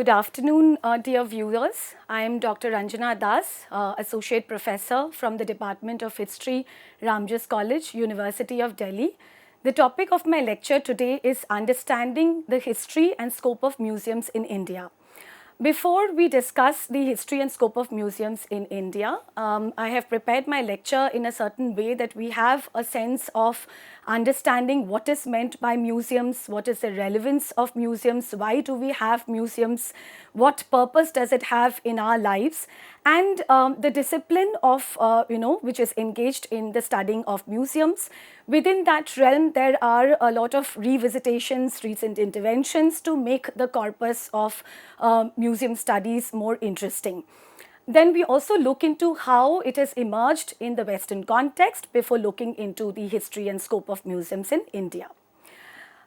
Good afternoon, dear viewers. I am Dr. Ranjana Das, Associate Professor from the Department of History, Ramjas College, University of Delhi. The topic of my lecture today is Understanding the History and Scope of Museums in India. Before we discuss the history and scope of museums in India, I have prepared my lecture in a certain way that we have a sense of understanding what is meant by museums, what is the relevance of museums, why do we have museums, what purpose does it have in our lives, and the discipline of, which is engaged in the studying of museums. Within that realm, there are a lot of revisitations, recent interventions to make the corpus of museum studies more interesting. Then we also look into how it has emerged in the Western context before looking into the history and scope of museums in India.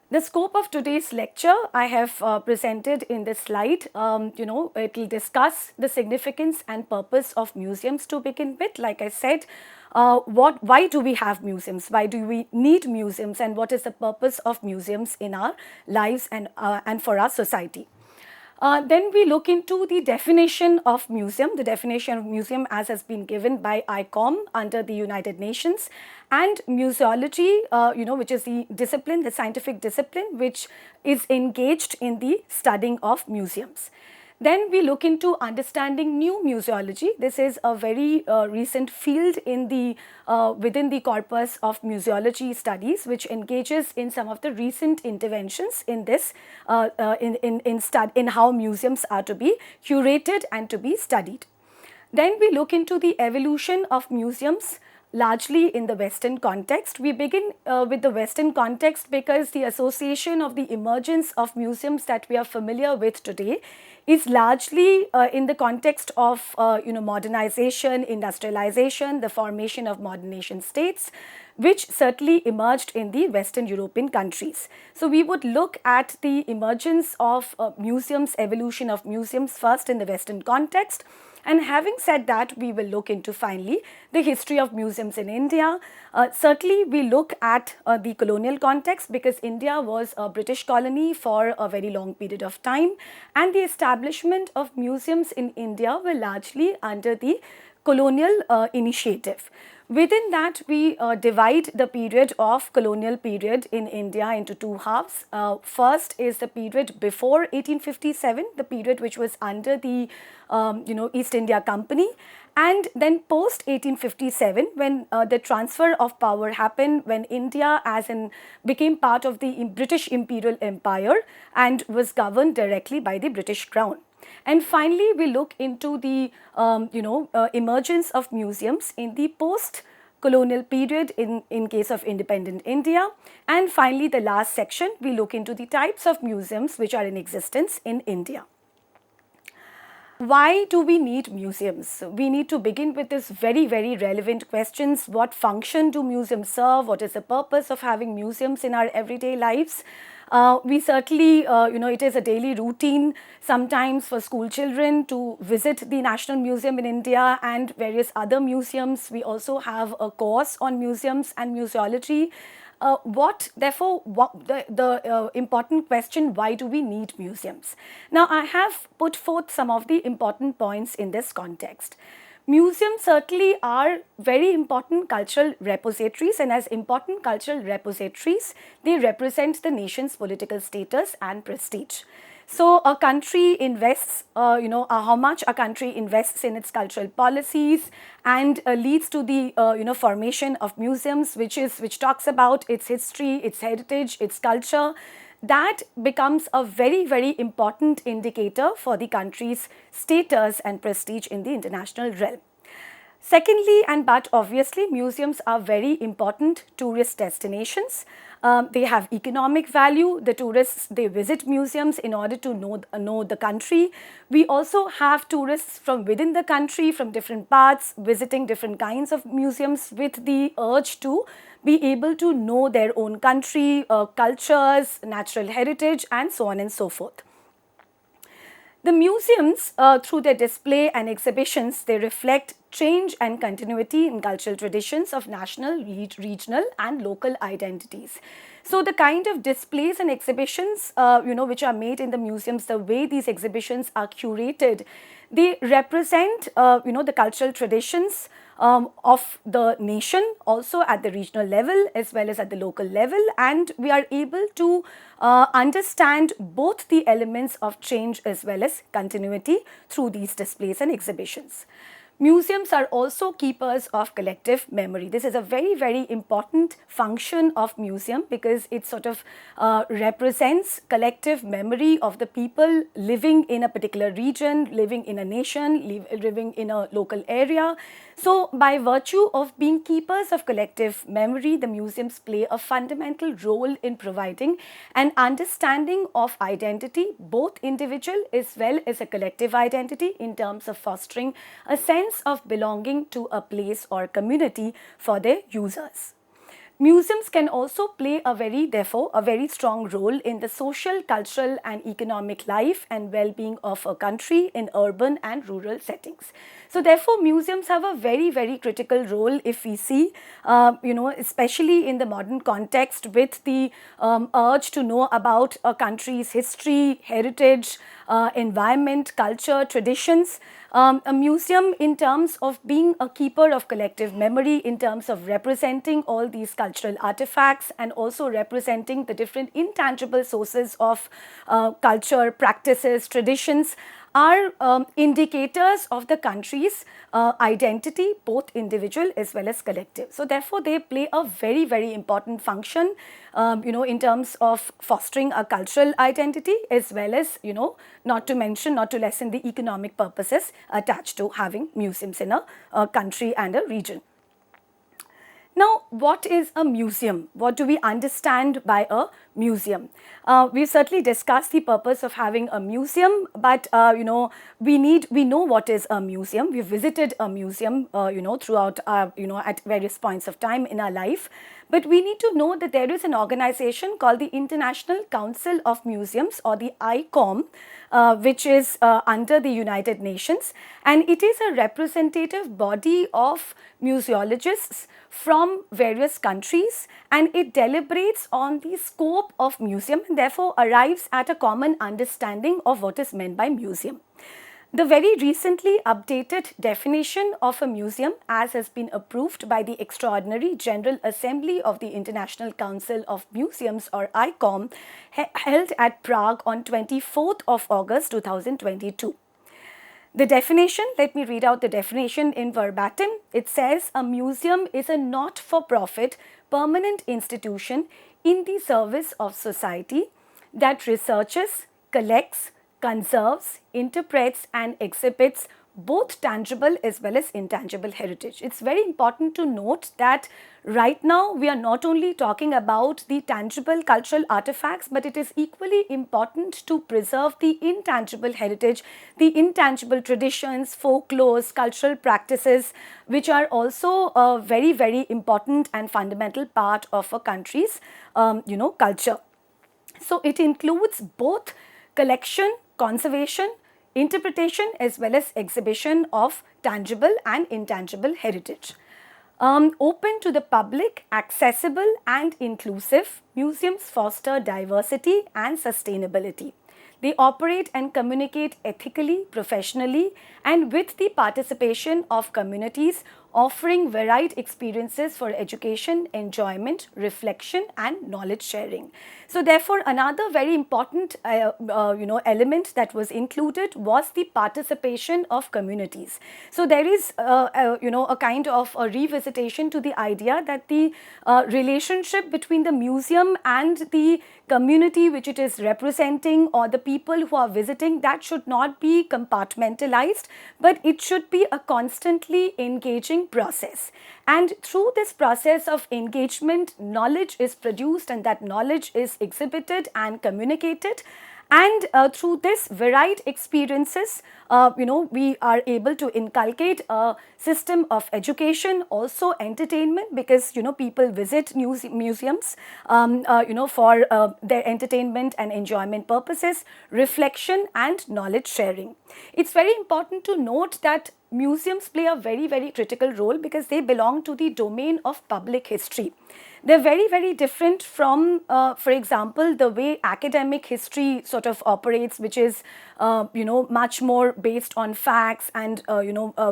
The scope of today's lecture I have presented in this slide. It will discuss the significance and purpose of museums to begin with. Like I said, why do we have museums? Why do we need museums? And what is the purpose of museums in our lives and for our society? Then we look into the definition of museum, the definition of museum as has been given by ICOM under the United Nations, and musiology, which is the discipline, the scientific discipline, which is engaged in the studying of museums. Then we look into understanding new museology. This is a very recent field in the within the corpus of museology studies, which engages in some of the recent interventions in this in how museums are to be curated and to be studied. Then we look into the evolution of museums largely in the Western context. We begin with the Western context because the association of the emergence of museums that we are familiar with today is largely in the context of modernization, industrialization, the formation of modern nation states, which certainly emerged in the Western European countries. So we would look at the emergence of museums, evolution of museums first in the Western context. And having said that, we will look into finally the history of museums in India. Certainly, we look at the colonial context because India was a British colony for a very long period of time, and the establishment of museums in India were largely under the colonial initiative. Within that, we divide the period of colonial period in India into two halves. First is the period before 1857, the period which was under the East India Company, and then post 1857 when the transfer of power happened, when India became part of the British Imperial Empire and was governed directly by the British Crown. And finally, we look into the emergence of museums in the post-colonial period in case of independent India. And finally, the last section, we look into the types of museums which are in existence in India. Why do we need museums? We need to begin with this very, very relevant questions. What function do museums serve? What is the purpose of having museums in our everyday lives? We certainly, it is a daily routine sometimes for school children to visit the National Museum in India and various other museums. We also have a course on museums and museology. Therefore, the important question, why do we need museums? Now, I have put forth some of the important points in this context. Museums certainly are very important cultural repositories, and as important cultural repositories, they represent the nation's political status and prestige. So a country invests, how much a country invests in its cultural policies and leads to the, formation of museums, which talks about its history, its heritage, its culture. That becomes a very, very important indicator for the country's status and prestige in the international realm. Secondly, but obviously, museums are very important tourist destinations. They have economic value. The tourists, they visit museums in order to know the country. We also have tourists from within the country, from different parts, visiting different kinds of museums with the urge to be able to know their own country, cultures, natural heritage, and so on and so forth. The museums, through their display and exhibitions, they reflect change and continuity in cultural traditions of national, regional and local identities. So the kind of displays and exhibitions, which are made in the museums, the way these exhibitions are curated, they represent, the cultural traditions of the nation, also at the regional level as well as at the local level, and we are able to understand both the elements of change as well as continuity through these displays and exhibitions. Museums are also keepers of collective memory. This is a very, very important function of museum because it sort of represents collective memory of the people living in a particular region, living in a nation, living in a local area. So by virtue of being keepers of collective memory, the museums play a fundamental role in providing an understanding of identity, both individual as well as a collective identity, in terms of fostering a sense of belonging to a place or community for their users. Museums can also play therefore, a very strong role in the social, cultural and economic life and well-being of a country in urban and rural settings. So therefore, museums have a very, very critical role if we see, especially in the modern context with the urge to know about a country's history, heritage, environment, culture, traditions. A museum, in terms of being a keeper of collective memory, in terms of representing all these cultural artifacts and also representing the different intangible sources of culture, practices, traditions, are indicators of the country's identity, both individual as well as collective. So therefore, they play a very, very important function, in terms of fostering a cultural identity as well as, not to lessen the economic purposes attached to having museums in a country and a region. Now, what is a museum? What do we understand by a museum? We've certainly discussed the purpose of having a museum, but we know what is a museum. We've visited a museum, throughout at various points of time in our life. But we need to know that there is an organization called the International Council of Museums, or the ICOM, which is under the United Nations, and it is a representative body of museologists from various countries, and it deliberates on the scope of museum and therefore arrives at a common understanding of what is meant by museum. The very recently updated definition of a museum, as has been approved by the Extraordinary General Assembly of the International Council of Museums, or ICOM, held at Prague on 24th of August 2022. The definition, let me read out the definition in verbatim. It says, a museum is a not-for-profit permanent institution in the service of society that researches, collects, conserves, interprets and exhibits both tangible as well as intangible heritage. It's very important to note that right now we are not only talking about the tangible cultural artifacts, but it is equally important to preserve the intangible heritage, the intangible traditions, folklores, cultural practices, which are also a very, very important and fundamental part of a country's, culture. So it includes both collection, conservation, interpretation as well as exhibition of tangible and intangible heritage. Open to the public, accessible and inclusive, museums foster diversity and sustainability. They operate and communicate ethically, professionally and with the participation of communities, offering varied experiences for education, enjoyment, reflection and knowledge sharing. So therefore, another very important element that was included was the participation of communities. So there is a kind of a revisitation to the idea that the relationship between the museum and the community which it is representing, or the people who are visiting, that should not be compartmentalized, but it should be a constantly engaging process. And through this process of engagement, knowledge is produced and that knowledge is exhibited and communicated. And through this varied experiences, we are able to inculcate a system of education, also entertainment, because, people visit museums, for their entertainment and enjoyment purposes, reflection and knowledge sharing. It's very important to note that museums play a very, very critical role because they belong to the domain of public history. They're very, very different from, for example, the way academic history sort of operates, which is, much more based on facts, and,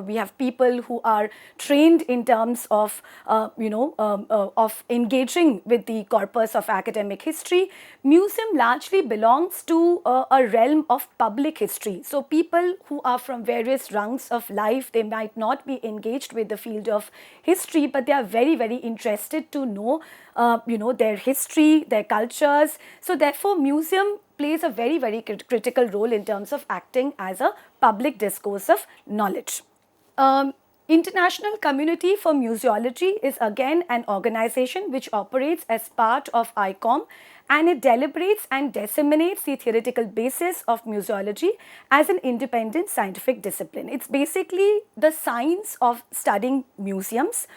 we have people who are trained in terms of, of engaging with the corpus of academic history. Museum largely belongs to a realm of public history. So people who are from various rungs of life, they might not be engaged with the field of history, but they are very, very interested to know their history, their cultures. So therefore, museum plays a very, very critical role in terms of acting as a public discourse of knowledge. International Community for Museology is again an organization which operates as part of ICOM, and it deliberates and disseminates the theoretical basis of museology as an independent scientific discipline. It's basically the science of studying museums,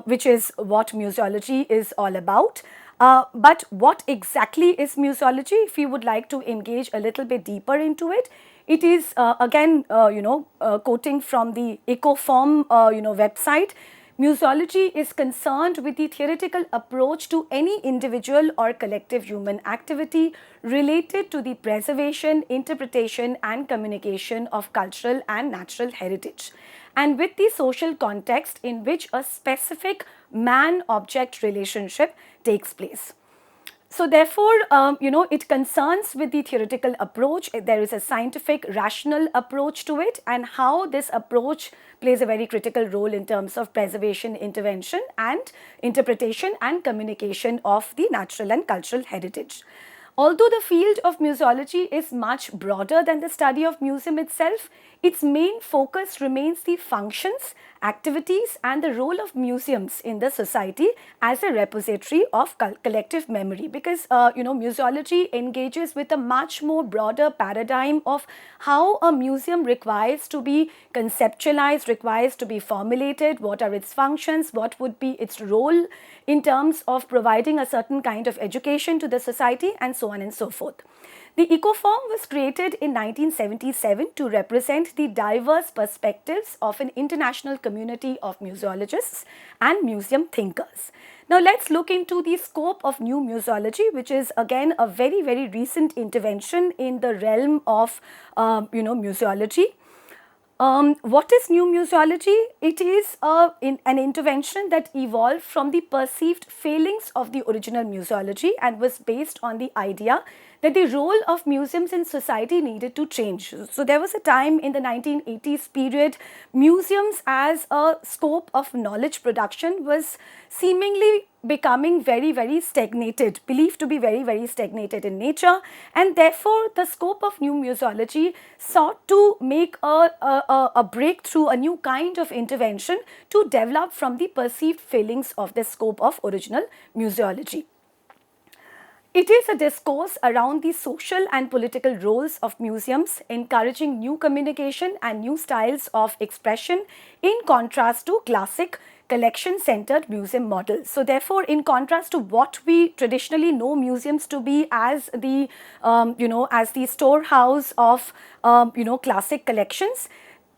which is what museology is all about. But what exactly is museology? If you would like to engage a little bit deeper into it, it is again, quoting from the Ecoform, website. Museology is concerned with the theoretical approach to any individual or collective human activity related to the preservation, interpretation, and communication of cultural and natural heritage, and with the social context in which a specific man-object relationship takes place. So therefore, it concerns with the theoretical approach. There is a scientific, rational approach to it, and how this approach plays a very critical role in terms of preservation, intervention, and interpretation and communication of the natural and cultural heritage. Although the field of museology is much broader than the study of museum itself, its main focus remains the functions, activities, and the role of museums in the society as a repository of collective memory, because museology engages with a much more broader paradigm of how a museum requires to be conceptualized, requires to be formulated, what are its functions, what would be its role in terms of providing a certain kind of education to the society, and so on and so forth. The Ecoform was created in 1977 to represent the diverse perspectives of an international community of museologists and museum thinkers. Now let's look into the scope of new museology, which is again a very, very recent intervention in the realm of museology. What is new museology? It is an intervention that evolved from the perceived failings of the original museology and was based on the idea that the role of museums in society needed to change. So there was a time in the 1980s period, museums as a scope of knowledge production was seemingly becoming very, very stagnated, believed to be very, very stagnated in nature, and therefore the scope of new museology sought to make a breakthrough, a new kind of intervention to develop from the perceived failings of the scope of original museology. It is a discourse around the social and political roles of museums, encouraging new communication and new styles of expression in contrast to classic collection-centered museum models. So therefore, in contrast to what we traditionally know museums to be as the, as the storehouse of, classic collections,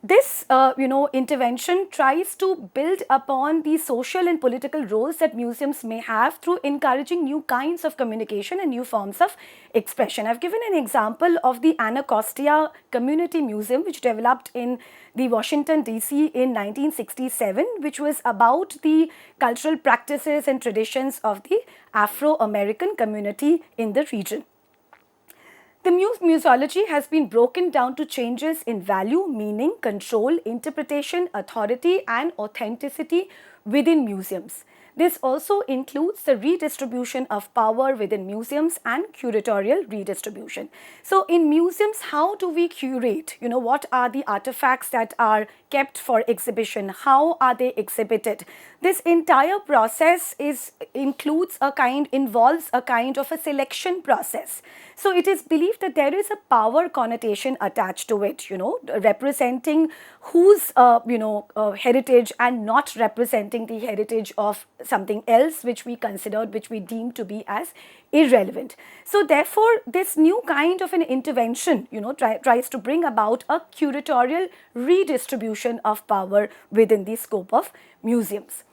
this intervention tries to build upon the social and political roles that museums may have through encouraging new kinds of communication and new forms of expression. I've given an example of the Anacostia Community Museum, which developed in the Washington DC in 1967, which was about the cultural practices and traditions of the Afro-American community in the region. The museology has been broken down to changes in value, meaning, control, interpretation, authority, and authenticity within museums. This also includes the redistribution of power within museums and curatorial redistribution. So in museums, how do we curate? What are the artifacts that are kept for exhibition? How are they exhibited? This entire process involves a kind of a selection process. So it is believed that there is a power connotation attached to it, representing whose, heritage and not representing the heritage of something else which we considered, which we deemed to be as irrelevant. So therefore, this new kind of an intervention, tries to bring about a curatorial redistribution of power within the scope of museums.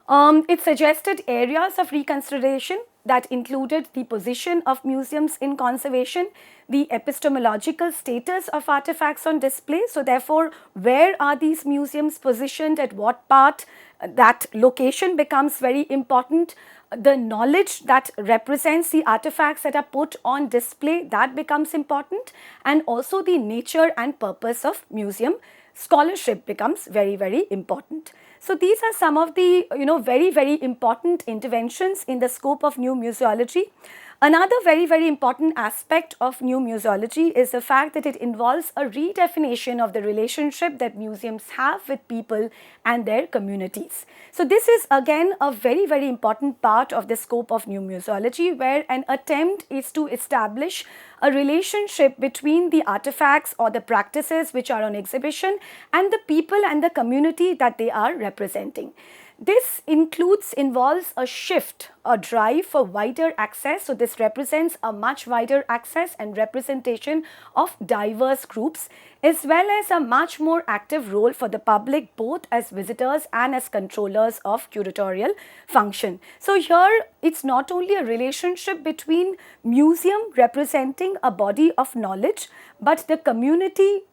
It suggested areas of reconsideration that included the position of museums in conservation, the epistemological status of artifacts on display. So therefore, where are these museums positioned, at what part? That location becomes very important. The knowledge that represents the artifacts that are put on display, that becomes important. And also the nature and purpose of museum scholarship becomes very, very important. So these are some of the very, very important interventions in the scope of new museology. Another very, very important aspect of new museology is the fact that it involves a redefinition of the relationship that museums have with people and their communities. So this is again a very, very important part of the scope of new museology, where an attempt is to establish a relationship between the artifacts or the practices which are on exhibition and the people and the community that they are representing. This involves a shift, a drive for wider access. So this represents a much wider access and representation of diverse groups, as well as a much more active role for the public, both as visitors and as controllers of curatorial function. So here it's not only a relationship between museum representing a body of knowledge, but the community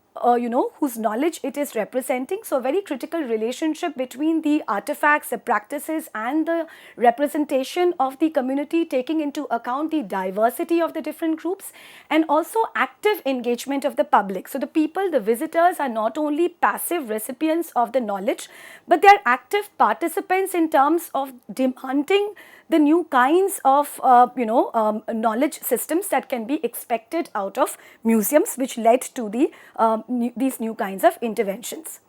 whose knowledge it is representing. So a very critical relationship between the artifacts, the practices and the representation of the community, taking into account the diversity of the different groups, and also active engagement of the public. So the people, the visitors, are not only passive recipients of the knowledge, but they are active participants in terms of demanding the new kinds of knowledge systems that can be expected out of museums, which led to these new kinds of interventions.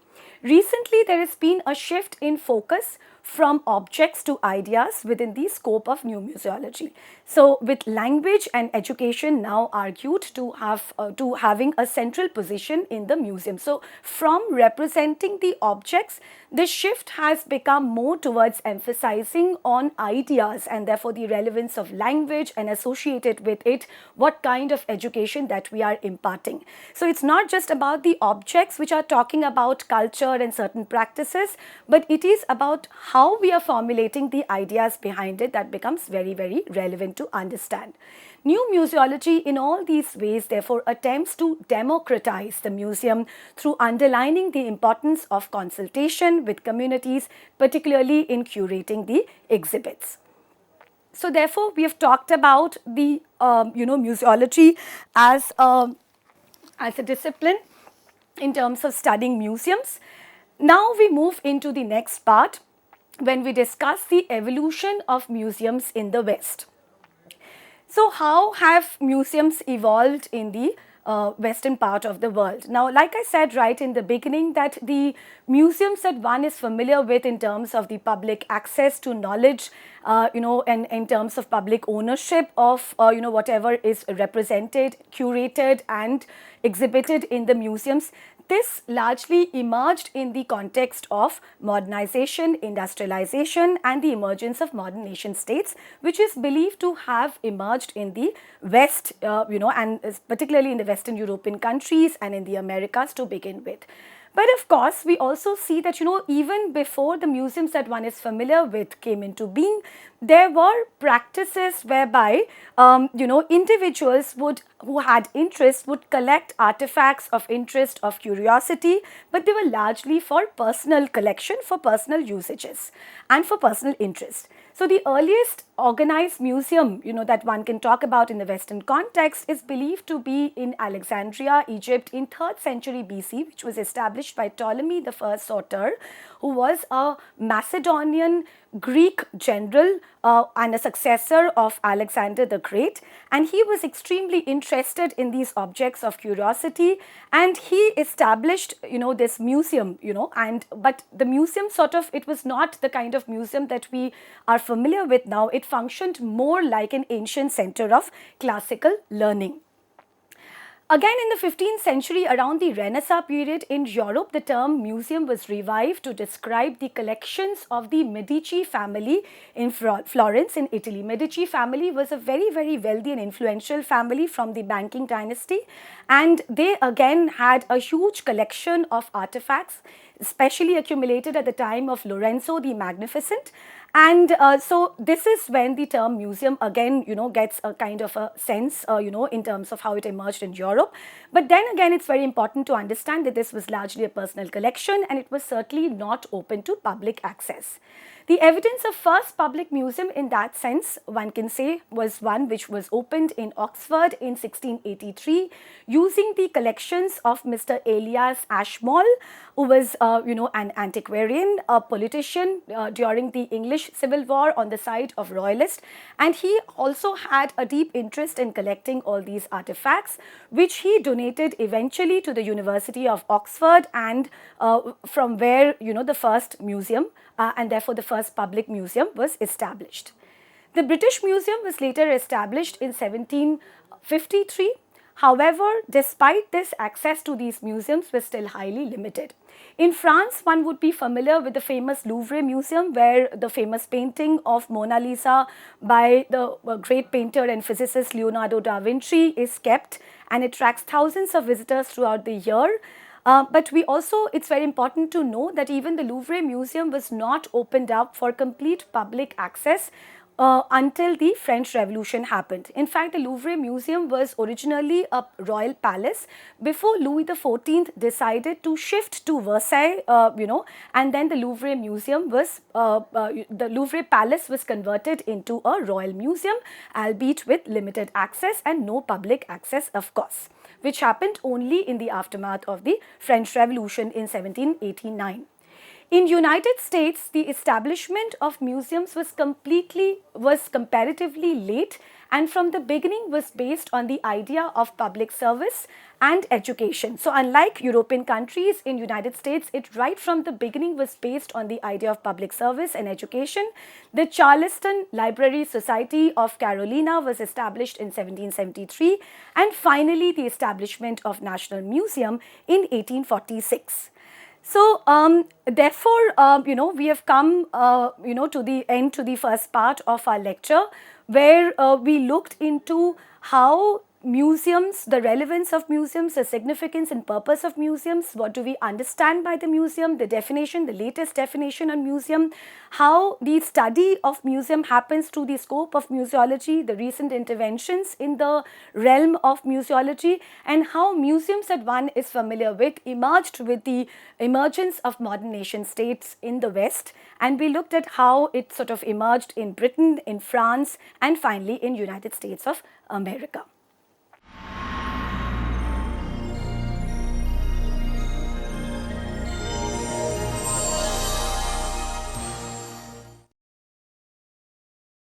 Recently, there has been a shift in focus from objects to ideas within the scope of new museology. So with language and education now argued to having a central position in the museum. So from representing the objects, the shift has become more towards emphasizing on ideas, and therefore the relevance of language and associated with it what kind of education that we are imparting. So it's not just about the objects which are talking about culture and certain practices, but it is about how we are formulating the ideas behind it that becomes very, very relevant to understand. New museology in all these ways therefore attempts to democratize the museum through underlining the importance of consultation with communities, particularly in curating the exhibits. So therefore, we have talked about the museology as a discipline in terms of studying museums. Now we move into the next part when we discuss the evolution of museums in the West. So how have museums evolved in the western part of the world? Now, like I said right in the beginning, that the museums that one is familiar with in terms of the public access to knowledge, and in terms of public ownership of, whatever is represented, curated and exhibited in the museums, this largely emerged in the context of modernization, industrialization and the emergence of modern nation states, which is believed to have emerged in the West, and particularly in the Western European countries and in the Americas to begin with. But of course, we also see that, even before the museums that one is familiar with came into being, there were practices whereby, individuals who had interest would collect artifacts of interest, of curiosity, but they were largely for personal collection, for personal usages and for personal interest. So the earliest organized museum, that one can talk about in the Western context is believed to be in Alexandria, Egypt in 3rd century BC, which was established by Ptolemy I Soter, who was a Macedonian Greek general and a successor of Alexander the Great, and he was extremely interested in these objects of curiosity, and he established this museum, but the museum it was not the kind of museum that we are familiar with now. It functioned more like an ancient center of classical learning. Again, in the 15th century, around the Renaissance period in Europe, the term museum was revived to describe the collections of the Medici family in Florence, in Italy. Medici family was a very, very wealthy and influential family from the banking dynasty, and they again had a huge collection of artifacts, especially accumulated at the time of Lorenzo the Magnificent. And so this is when the term museum again, gets a kind of a sense, in terms of how it emerged in Europe. But then again, it's very important to understand that this was largely a personal collection and it was certainly not open to public access. The evidence of first public museum in that sense, one can say, was one which was opened in Oxford in 1683 using the collections of Mr. Elias Ashmole, who was, an antiquarian, a politician during the English Civil War on the side of royalists, and he also had a deep interest in collecting all these artifacts, which he donated eventually to the University of Oxford, and from where, the first museum and therefore the first public museum was established. The British Museum was later established in 1753. However, despite this, access to these museums was still highly limited. In France, one would be familiar with the famous Louvre Museum, where the famous painting of Mona Lisa by the great painter and physicist Leonardo da Vinci is kept, and it attracts thousands of visitors throughout the year. But it's very important to know that even the Louvre Museum was not opened up for complete public access until the French Revolution happened. In fact, the Louvre Museum was originally a royal palace before Louis XIV decided to shift to Versailles, and then the Louvre Museum was, the Louvre Palace was converted into a royal museum, albeit with limited access and no public access, of course, which happened only in the aftermath of the French Revolution in 1789. In United States, the establishment of museums was comparatively late, and from the beginning was based on the idea of public service and education. So unlike European countries, in United States, it right from the beginning was based on the idea of public service and education. The Charleston Library Society of Carolina was established in 1773, and finally the establishment of National Museum in 1846. So, therefore, we have come, to the end, to the first part of our lecture, where we looked into how museums, the relevance of museums, the significance and purpose of museums, what do we understand by the museum, the definition, the latest definition on museum, how the study of museum happens through the scope of museology, the recent interventions in the realm of museology, and how museums that one is familiar with emerged with the emergence of modern nation states in the West, and we looked at how it sort of emerged in Britain, in France, and finally in United States of America.